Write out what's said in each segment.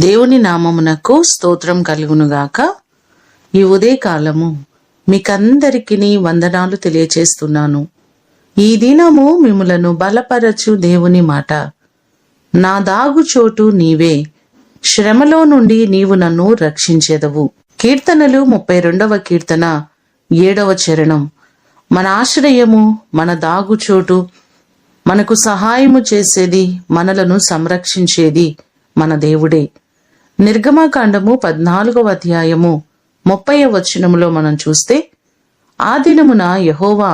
దేవుని నామమునకు స్తోత్రం కలుగునుగాక. ఈ ఉదయకాలము మీకందరికీ వందనాలు తెలియచేస్తున్నాను. ఈ దినము మిమ్ములను బలపరచు దేవుని మాట. నా దాగుచోటు నీవే, శ్రమలో నుండి నీవు నన్ను రక్షించెదవు. కీర్తనలు 32వ కీర్తన 7వ చరణం. మన ఆశ్రయము, మన దాగుచోటు, మనకు సహాయము చేసేది, మనలను సంరక్షించేది మన దేవుడే. నిర్గమకాండము 14వ అధ్యాయము 30వ వచనములో మనం చూస్తే, ఆ దినమున యెహోవా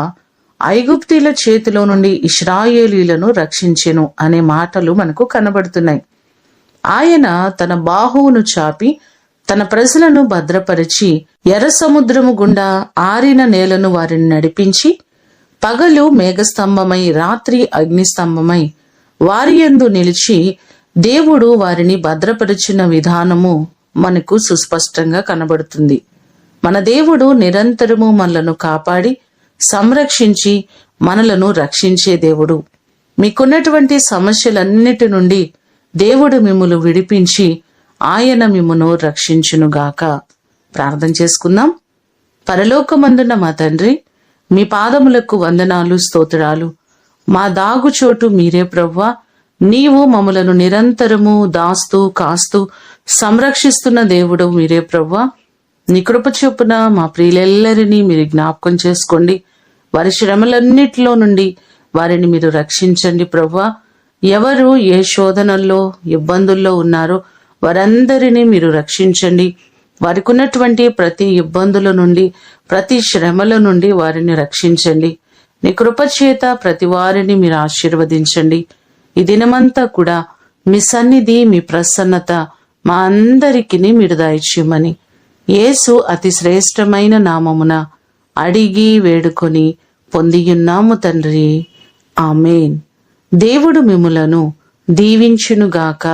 ఐగుప్తీల చేతిలో నుండి ఇశ్రాయేలీలను రక్షించెను అనే మాటలు మనకు కనబడుతున్నాయి. ఆయన తన బాహువును చాపి తన ప్రజలను భద్రపరిచి ఎర్ర సముద్రము గుండా ఆరిన నేలను వారిని నడిపించి, పగలు మేఘస్తంభమై రాత్రి అగ్నిస్తంభమై వారి యందు నిలిచి దేవుడు వారిని భద్రపరిచిన విధానము మనకు సుస్పష్టంగా కనబడుతుంది. మన దేవుడు నిరంతరము మనలను కాపాడి సంరక్షించి మనలను రక్షించే దేవుడు. మీకున్నటువంటి సమస్యలన్నిటి నుండి దేవుడు మిమ్మును విడిపించి ఆయన మిమ్మును రక్షించునుగాక. ప్రార్థన చేసుకుందాం. పరలోకమందున్న మా తండ్రి, మీ పాదములకు వందనాలు, స్తోత్రాలు. మా దాగుచోటు మీరే ప్రభువా. నీవు మమ్మలను నిరంతరము దాస్తూ కాస్తూ సంరక్షిస్తున్న దేవుడు మీరే ప్రభువా. నీ కృప చొప్పున మా ప్రియులెల్లరినీ మీరు జ్ఞాపకం చేసుకోండి. వారి శ్రమలన్నిటిలో నుండి వారిని మీరు రక్షించండి ప్రభువా. ఎవరు ఏ శోధనల్లో ఇబ్బందుల్లో ఉన్నారో వారందరినీ మీరు రక్షించండి. వారికి ఉన్నటువంటి ప్రతి ఇబ్బందుల నుండి, ప్రతి శ్రమల నుండి వారిని రక్షించండి. నీ కృప చేత ప్రతి వారిని మీరు ఆశీర్వదించండి. ఈ దినమంతా కూడా మీ సన్నిధి, మీ ప్రసన్నత మా అందరికీ మీరు దయచేయమని యేసు అతి శ్రేష్టమైన నామమున అడిగి వేడుకొని పొందియున్నాము తండ్రి. ఆమేన్. దేవుడు మిమ్ములను దీవించునుగాక.